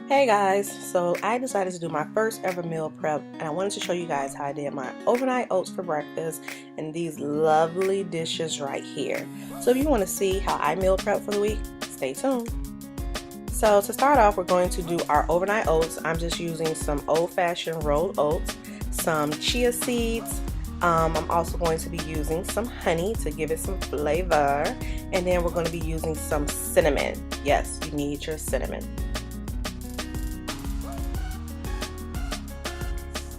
Hey guys, so I decided to do my first ever meal prep and I wanted to show you guys how I did my overnight oats for breakfast and these lovely dishes right here. So if you want to see how I meal prep for the week, stay tuned. So to start off, we're going to do our overnight oats. I'm just using some old-fashioned rolled oats, some chia seeds. I'm also going to be using some honey to give it some flavor, and then we're going to be using some cinnamon. Yes, you need your cinnamon.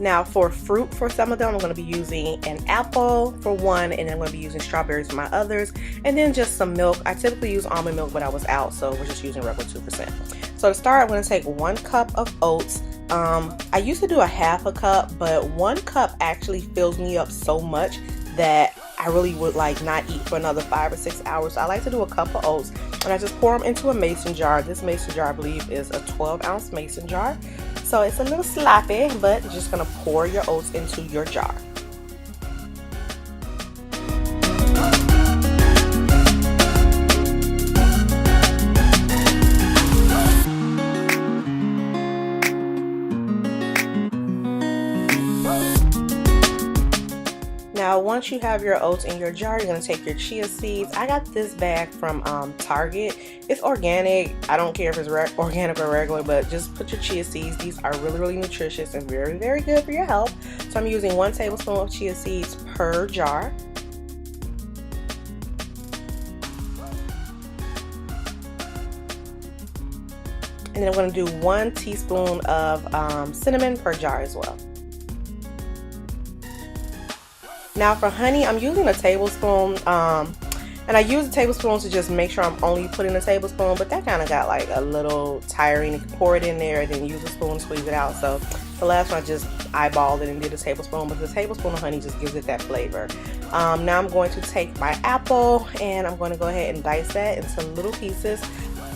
Now for fruit, for some of them, I'm going to be using an apple for one, and then I'm going to be using strawberries for my others, and then just some milk. I typically use almond milk, but I was out, so we're just using regular 2%. So to start, I'm going to take 1 cup of oats. I used to do a half a cup, but 1 cup actually fills me up so much that I really would like not eat for another 5 or 6 hours. So I like to do a cup of oats, and I just pour them into a mason jar. This mason jar, I believe, is a 12-ounce mason jar. So it's a little sloppy, but you're just going to pour your oats into your jar. Now once you have your oats in your jar, you're going to take your chia seeds. I got this bag from Target. It's organic. I don't care if it's organic or regular, but just put your chia seeds. These are really nutritious and very good for your health. So I'm using 1 tablespoon of chia seeds per jar. And then I'm going to do 1 teaspoon of cinnamon per jar as well. Now for honey, I'm using a tablespoon, and I use a tablespoon to just make sure I'm only putting a tablespoon, but that kind of got like a little tiring. You can pour it in there and then use a spoon, squeeze it out. So the last one I just eyeballed it and did a tablespoon, but the tablespoon of honey just gives it that flavor. Now I'm going to take my apple and I'm going to go ahead and dice that into little pieces.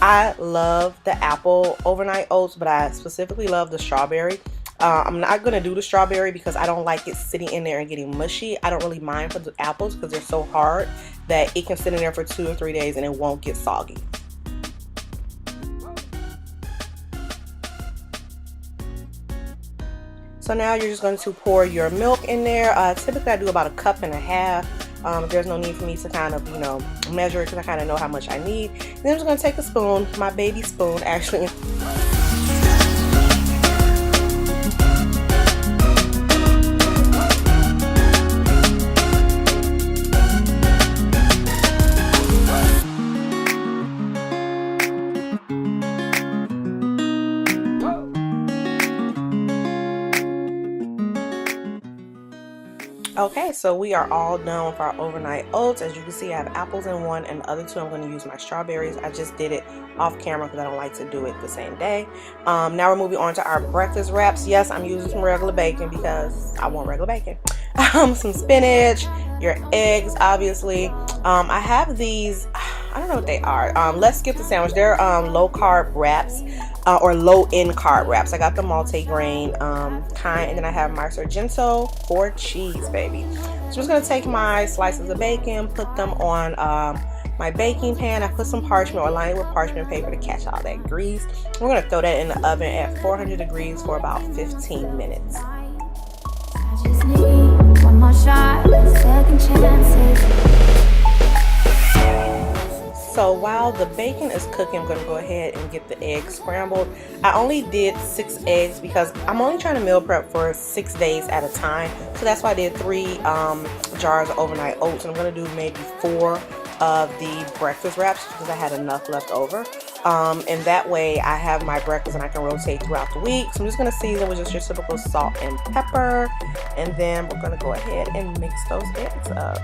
I love the apple overnight oats, but I specifically love the strawberry. I'm not going to do the strawberry because I don't like it sitting in there and getting mushy. I don't really mind for the apples because they're so hard that it can sit in there for 2 or 3 days and it won't get soggy. So now you're just going to pour your milk in there. Typically I do about 1.5 cups. There's no need for me to kind of, measure it because I kind of know how much I need. And then I'm just going to take a spoon, my baby spoon actually. Okay, so we are all done with our overnight oats. As you can see, I have apples in one, and the other 2 I'm going to use my strawberries. I just did it off camera because I don't like to do it the same day. Now we're moving on to our breakfast wraps. Yes, I'm using some regular bacon because I want regular bacon. Some spinach, your eggs, obviously. I have these, I don't know what they are. Let's skip the sandwich. They're low carb wraps. Or low-in carb wraps. I got the multi-grain kind, and then I have my Sargento for cheese, baby. So I'm just gonna take my slices of bacon, put them on my baking pan. I put some parchment or line it with parchment paper to catch all that grease. We're gonna throw that in the oven at 400 degrees for about 15 minutes. I just need one more shot, second chances. So while the bacon is cooking, I'm going to go ahead and get the eggs scrambled. I only did 6 eggs because I'm only trying to meal prep for 6 days at a time. So that's why I did 3 jars of overnight oats. And I'm going to do maybe 4 of the breakfast wraps because I had enough left over. And that way I have my breakfast and I can rotate throughout the week. So I'm just going to season with just your typical salt and pepper. And then we're going to go ahead and mix those eggs up.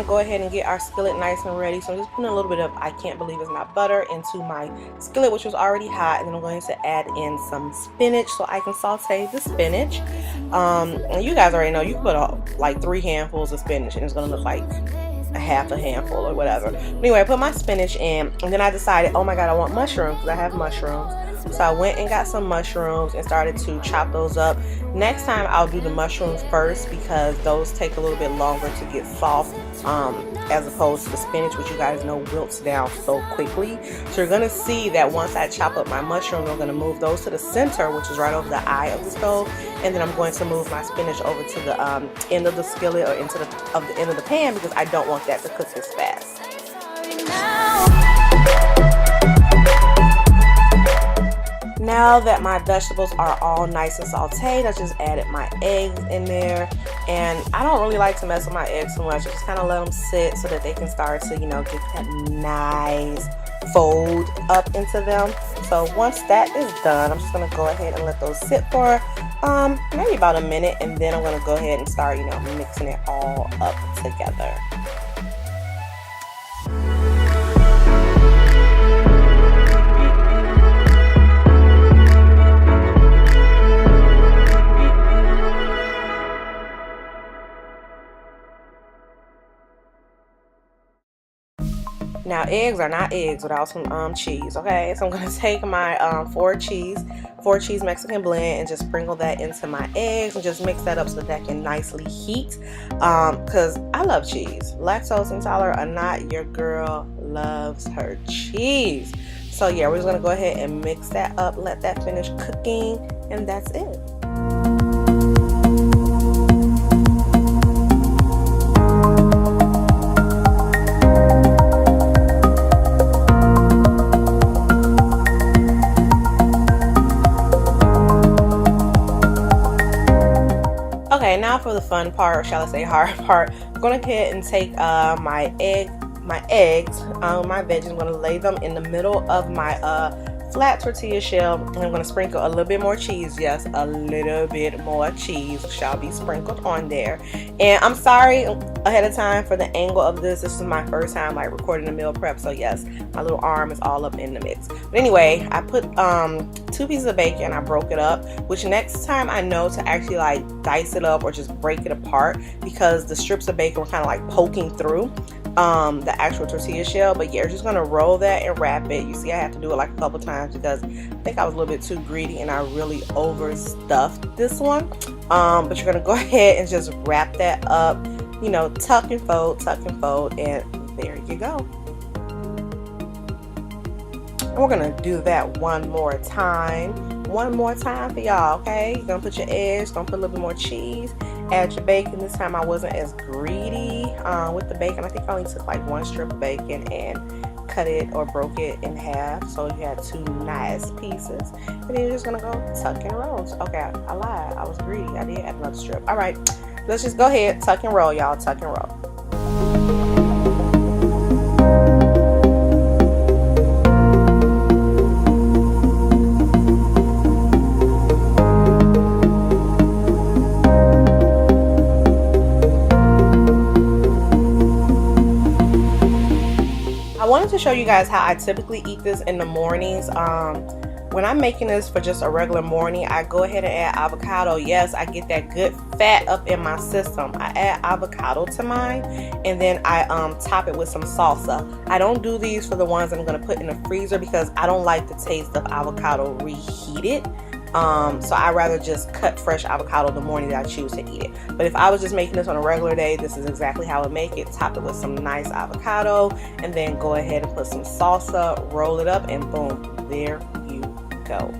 Go ahead and get our skillet nice and ready. So I'm just putting a little bit of, I can't believe it's not butter, into my skillet, which was already hot, and then I'm going to add in some spinach so I can saute the spinach. And you guys already know you can put like 3 handfuls of spinach and it's going to look like a half a handful or whatever. Anyway, I put my spinach in, and then I decided, oh my god, I want mushrooms because I have mushrooms. So I went and got some mushrooms and started to chop those up. Next time I'll do the mushrooms first because those take a little bit longer to get soft, as opposed to the spinach, which you guys know wilts down so quickly. So you're gonna see that once I chop up my mushrooms, I'm gonna move those to the center, which is right over the eye of the stove, and then I'm going to move my spinach over to the end of the skillet or into the end of the pan because I don't want that to cook as fast. Now that my vegetables are all nice and sauteed, I just added my eggs in there, and I don't really like to mess with my eggs too much. I just kind of let them sit so that they can start to, you know, get that nice fold up into them. So once that is done, I'm just gonna go ahead and let those sit for maybe about a minute, and then I'm gonna go ahead and start, you know, mixing it all up together. Now, eggs are not eggs without some cheese, okay? So I'm gonna take my four cheese Mexican blend and just sprinkle that into my eggs and just mix that up so that can nicely heat. Because I love cheese. Lactose intolerant or not, your girl loves her cheese. So yeah, we're just gonna go ahead and mix that up, let that finish cooking, and that's it. Okay, now for the fun part, or shall I say hard part. I'm going to go ahead and take my eggs, my veggies. I'm going to lay them in the middle of my flat tortilla shell, and I'm going to sprinkle a little bit more cheese. Yes, a little bit more cheese shall be sprinkled on there. And I'm sorry ahead of time for the angle of this. This is my first time like recording a meal prep, so yes, my little arm is all up in the mix. But anyway, I put 2 pieces of bacon. I broke it up, which next time I know to actually like dice it up or just break it apart, because the strips of bacon were kind of like poking through the actual tortilla shell. But yeah, we're just gonna roll that and wrap it. You see I have to do it like a couple times because I think I was a little bit too greedy and I really overstuffed this one. But you're gonna go ahead and just wrap that up, you know, tuck and fold, and there you go. And we're gonna do that one more time for y'all. Okay, you're gonna put your eggs, gonna put a little bit more cheese, add your bacon. This time I wasn't as greedy with the bacon. I think I only took like 1 strip of bacon and cut it or broke it in half, so you had 2 nice pieces. And then you're just gonna go tuck and roll. Okay, I lied, I was greedy. I did add another strip. All right, let's just go ahead, tuck and roll, y'all. Tuck and roll. I wanted to show you guys how I typically eat this in the mornings. When I'm making this for just a regular morning, I go ahead and add avocado. Yes, I get that good fat up in my system. I add avocado to mine, and then I top it with some salsa. I don't do these for the ones I'm going to put in the freezer because I don't like the taste of avocado reheated. So I rather just cut fresh avocado the morning that I choose to eat it. But if I was just making this on a regular day, this is exactly how I would make it. Top it with some nice avocado, and then go ahead and put some salsa, roll it up, and boom, there you go.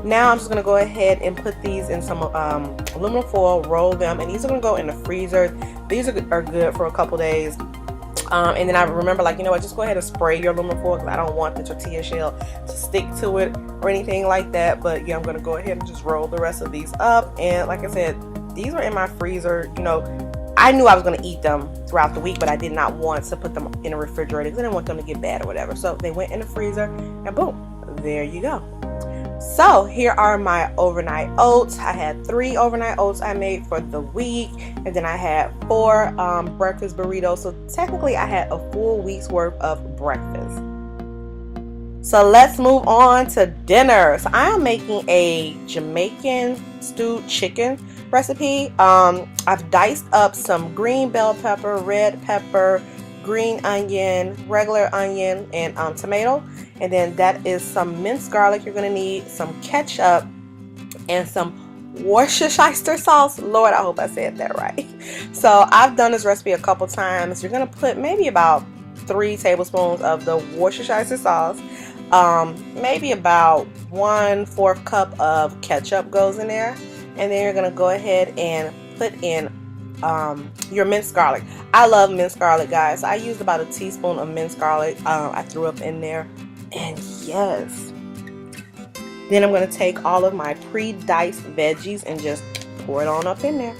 Now I'm just going to go ahead and put these in some aluminum foil, roll them, and these are going to go in the freezer. These are good for a couple days. And then I remember, like, you know what, just go ahead and spray your aluminum foil because I don't want the tortilla shell to stick to it or anything like that. But yeah, I'm going to go ahead and just roll the rest of these up. And like I said, these were in my freezer. You know, I knew I was going to eat them throughout the week, but I did not want to put them in the refrigerator because I didn't want them to get bad or whatever. So they went in the freezer, and boom, there you go. So here are my overnight oats. I had 3 overnight oats I made for the week, and then I had 4 breakfast burritos. So technically I had a full week's worth of breakfast. So let's move on to dinner. So I am making a Jamaican stewed chicken recipe. I've diced up some green bell pepper, red pepper, green onion, regular onion, and tomato. And then that is some minced garlic you're going to need, some ketchup, and some Worcestershire sauce. Lord, I hope I said that right. So I've done this recipe a couple times. You're going to put maybe about 3 tablespoons of the Worcestershire sauce. Maybe about 1/4 cup of ketchup goes in there. And then you're going to go ahead and put in your minced garlic. I love minced garlic, guys. I used about a teaspoon of minced garlic. I threw up in there. And yes. Then I'm going to take all of my pre-diced veggies and just pour it on up in there.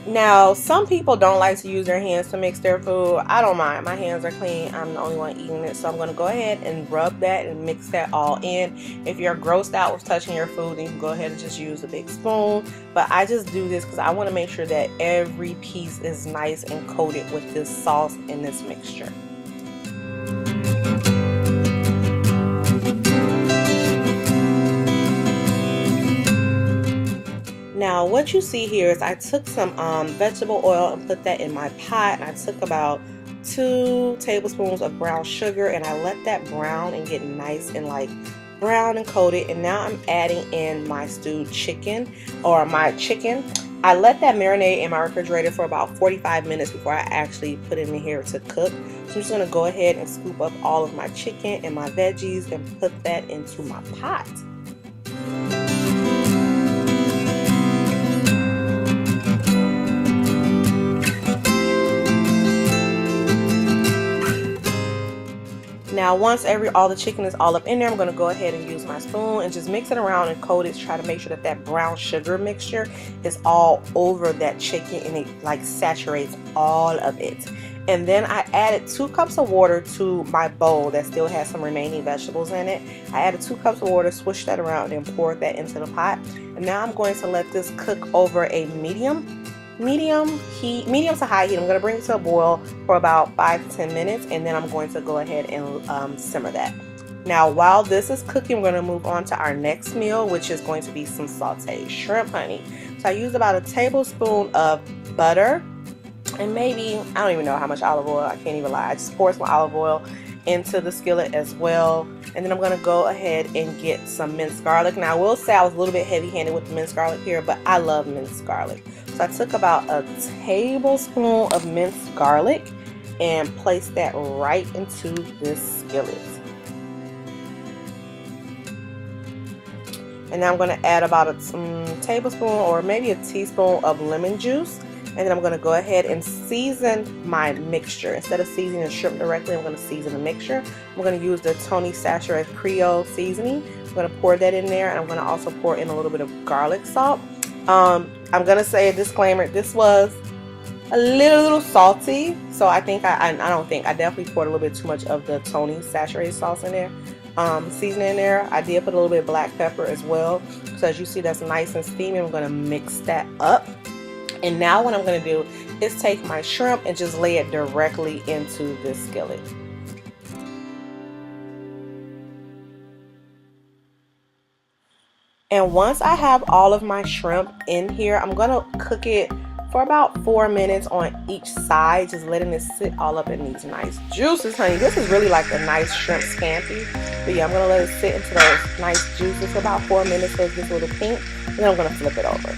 Now, some people don't like to use their hands to mix their food. I don't mind. My hands are clean. I'm the only one eating it. So I'm going to go ahead and rub that and mix that all in. If you're grossed out with touching your food, then you can go ahead and just use a big spoon. But I just do this because I want to make sure that every piece is nice and coated with this sauce and this mixture. Now what you see here is I took some vegetable oil and put that in my pot, and I took about 2 tablespoons of brown sugar and I let that brown and get nice and like brown and coated. And now I'm adding in my stewed chicken, or my chicken. I let that marinate in my refrigerator for about 45 minutes before I actually put it in here to cook. So I'm just going to go ahead and scoop up all of my chicken and my veggies and put that into my pot. Now once all the chicken is all up in there, I'm going to go ahead and use my spoon and just mix it around and coat it. Try to make sure that that brown sugar mixture is all over that chicken and it like saturates all of it. And then I added 2 cups of water to my bowl that still has some remaining vegetables in it. I added 2 cups of water, swished that around, and poured that into the pot. And now I'm going to let this cook over a medium to high heat. I'm going to bring it to a boil for about 5 to 10 minutes, and then I'm going to go ahead and simmer that. Now while this is cooking, we're going to move on to our next meal, which is going to be some sauteed shrimp, honey. So I used about a tablespoon of butter and maybe, I don't even know how much olive oil, I can't even lie. I just poured some olive oil into the skillet as well. And then I'm going to go ahead and get some minced garlic. Now I will say I was a little bit heavy-handed with the minced garlic here, but I love minced garlic. So I took about a tablespoon of minced garlic and placed that right into this skillet. And now I'm going to add about a tablespoon or maybe a teaspoon of lemon juice. And then I'm going to go ahead and season my mixture. Instead of seasoning the shrimp directly, I'm going to season the mixture. I'm going to use the Tony Chachere's Creole seasoning. I'm going to pour that in there, and I'm going to also pour in a little bit of garlic salt. I'm going to say a disclaimer. This was a little salty, so I definitely poured a little bit too much of the Tony Chachere's sauce in there. Seasoning in there. I did put a little bit of black pepper as well. So as you see, that's nice and steamy. I'm going to mix that up. And now what I'm going to do is take my shrimp and just lay it directly into this skillet. And once I have all of my shrimp in here, I'm going to cook it for about 4 minutes on each side, just letting it sit all up in these nice juices, honey. This is really like a nice shrimp scampi. But yeah, I'm going to let it sit into those nice juices for about 4 minutes so it gets a little pink. And then I'm going to flip it over.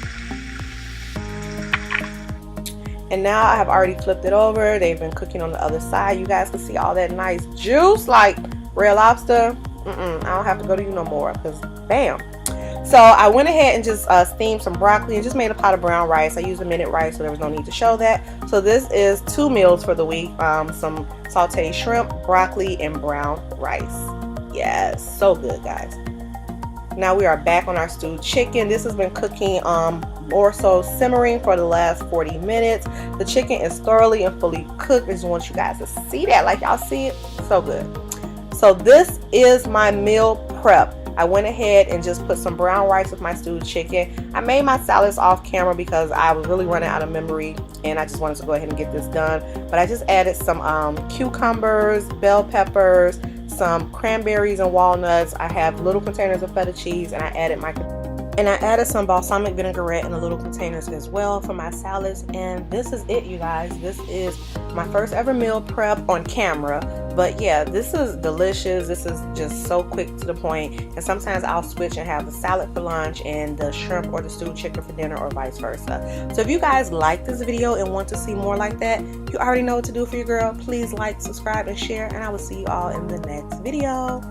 And now I have already flipped it over. They've been cooking on the other side. You guys can see all that nice juice like Red Lobster. I don't have to go to you no more because bam. So I went ahead and just steamed some broccoli and just made a pot of brown rice. I used a minute rice, so there was no need to show that. So this is 2 meals for the week. Some sauteed shrimp, broccoli, and brown rice. Yes, so good, guys. Now we are back on our stewed chicken. This has been cooking more so simmering for the last 40 minutes. The chicken is thoroughly and fully cooked. I just want you guys to see that, like y'all see it. So good. So this is my meal prep I went ahead and just put some brown rice with my stewed chicken. I made my salads off camera because I was really running out of memory and I just wanted to go ahead and get this done. But I just added some cucumbers, bell peppers, some cranberries and walnuts. I have little containers of feta cheese, and I added some balsamic vinaigrette in the little containers as well for my salads. And this is it, you guys. This is my first ever meal prep on camera. But yeah, this is delicious. This is just so quick to the point. And sometimes I'll switch and have the salad for lunch and the shrimp or the stewed chicken for dinner, or vice versa. So if you guys like this video and want to see more like that, you already know what to do for your girl. Please like, subscribe, and share. And I will see you all in the next video.